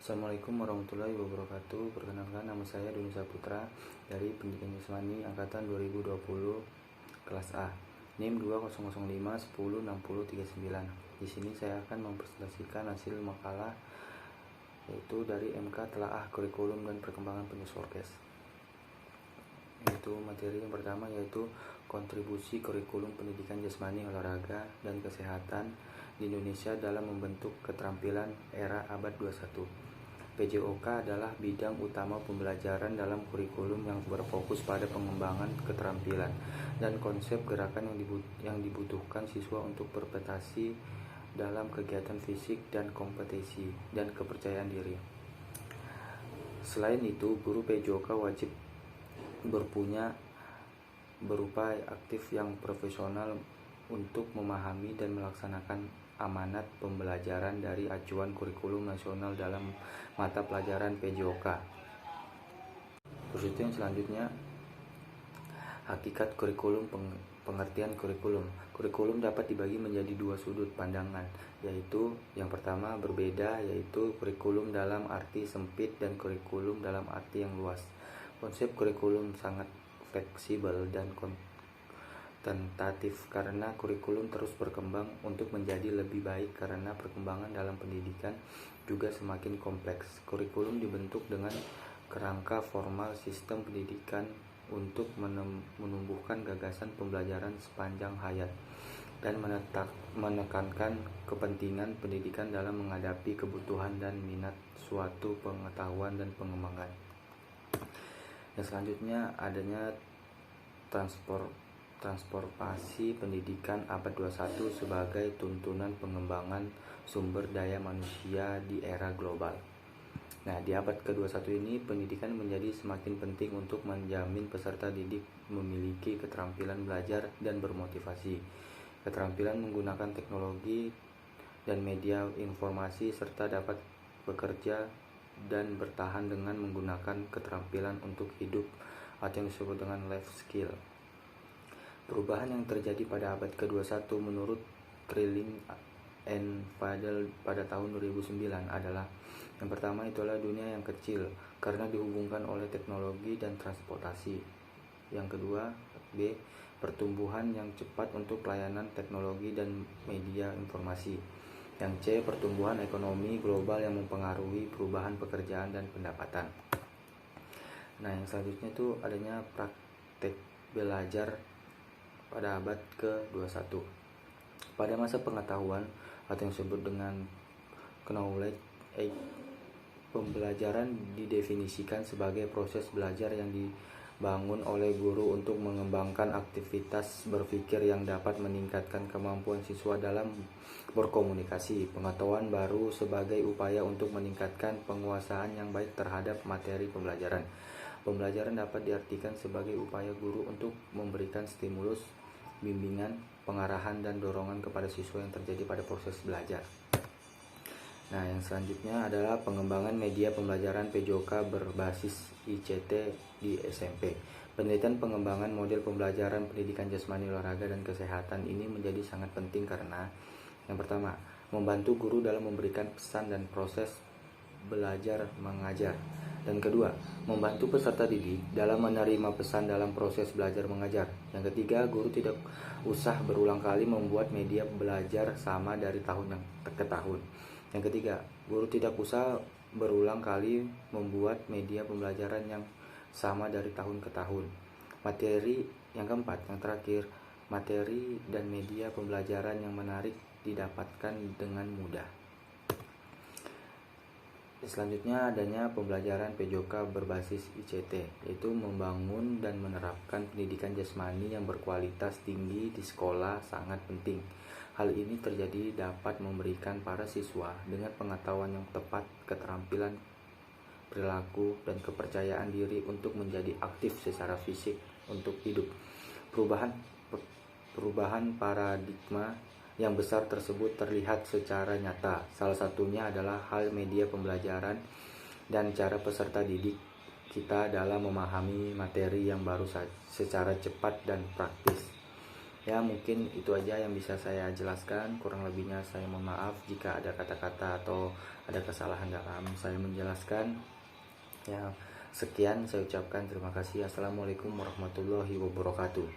Assalamualaikum warahmatullahi wabarakatuh. Perkenalkan, nama saya Doni Saputra dari Pendidikan Jasmani Angkatan 2020 kelas A. NIM 2005106039. Di sini saya akan mempresentasikan hasil makalah yaitu dari MK Telaah Kurikulum dan Perkembangan Penyesuaian. Yaitu materi yang pertama yaitu kontribusi kurikulum pendidikan jasmani, olahraga, dan kesehatan di Indonesia dalam membentuk keterampilan era abad 21. PJOK adalah bidang utama pembelajaran dalam kurikulum yang berfokus pada pengembangan keterampilan dan konsep gerakan yang dibutuhkan siswa untuk berprestasi dalam kegiatan fisik dan kompetisi dan kepercayaan diri. Selain itu, guru PJOK wajib berupa aktif yang profesional untuk memahami dan melaksanakan amanat pembelajaran dari acuan kurikulum nasional dalam mata pelajaran PJOK. Terus itu yang selanjutnya, hakikat kurikulum, pengertian kurikulum. Kurikulum dapat dibagi menjadi dua sudut pandangan, yaitu yang pertama berbeda, yaitu kurikulum dalam arti sempit dan kurikulum dalam arti yang luas. Konsep kurikulum sangat fleksibel dan tentatif karena kurikulum terus berkembang untuk menjadi lebih baik karena perkembangan dalam pendidikan juga semakin kompleks. Kurikulum dibentuk dengan kerangka formal sistem pendidikan untuk menumbuhkan gagasan pembelajaran sepanjang hayat dan menekankan kepentingan pendidikan dalam menghadapi kebutuhan dan minat suatu pengetahuan dan pengembangan. Yang selanjutnya adanya transformasi pendidikan abad 21 sebagai tuntunan pengembangan sumber daya manusia di era global. Nah, di abad ke-21 ini pendidikan menjadi semakin penting untuk menjamin peserta didik memiliki keterampilan belajar dan bermotivasi, keterampilan menggunakan teknologi dan media informasi serta dapat bekerja dan bertahan dengan menggunakan keterampilan untuk hidup atau yang disebut dengan life skill. Perubahan yang terjadi pada abad ke-21 menurut Trilling and Fadel pada tahun 2009 adalah yang pertama itulah dunia yang kecil karena dihubungkan oleh teknologi dan transportasi. Yang kedua, B, pertumbuhan yang cepat untuk pelayanan teknologi dan media informasi. Yang C, pertumbuhan ekonomi global yang mempengaruhi perubahan pekerjaan dan pendapatan. Nah, yang selanjutnya itu adanya praktek belajar pada abad ke-21. Pada masa pengetahuan atau yang disebut dengan knowledge age, pembelajaran didefinisikan sebagai proses belajar yang dibangun oleh guru untuk mengembangkan aktivitas berpikir yang dapat meningkatkan kemampuan siswa dalam berkomunikasi. Pengetahuan baru sebagai upaya untuk meningkatkan penguasaan yang baik terhadap materi pembelajaran. Pembelajaran dapat diartikan sebagai upaya guru untuk memberikan stimulus, bimbingan, pengarahan, dan dorongan kepada siswa yang terjadi pada proses belajar. Nah, yang selanjutnya adalah pengembangan media pembelajaran PJOK berbasis ICT di SMP. Penelitian pengembangan model pembelajaran pendidikan jasmani, olahraga, dan kesehatan ini menjadi sangat penting karena yang pertama, membantu guru dalam memberikan pesan dan proses belajar mengajar. Dan kedua, membantu peserta didik dalam menerima pesan dalam proses belajar mengajar. Yang ketiga, guru tidak usah berulang kali membuat media belajar sama dari tahun ke tahun. Yang ketiga, guru tidak usah berulang kali membuat media pembelajaran yang sama dari tahun ke tahun. Materi yang keempat, yang terakhir, materi dan media pembelajaran yang menarik didapatkan dengan mudah. Selanjutnya adanya pembelajaran PJOK berbasis ICT, yaitu membangun dan menerapkan pendidikan jasmani yang berkualitas tinggi di sekolah sangat penting. Hal ini terjadi dapat memberikan para siswa dengan pengetahuan yang tepat, keterampilan perilaku, dan kepercayaan diri untuk menjadi aktif secara fisik untuk hidup. Perubahan paradigma yang besar tersebut terlihat secara nyata. Salah satunya adalah hal media pembelajaran dan cara peserta didik kita dalam memahami materi yang baru secara cepat dan praktis. Ya, mungkin itu aja yang bisa saya jelaskan. Kurang lebihnya saya mohon maaf jika ada kata-kata atau ada kesalahan dalam saya menjelaskan. Ya, sekian saya ucapkan terima kasih. Assalamualaikum warahmatullahi wabarakatuh.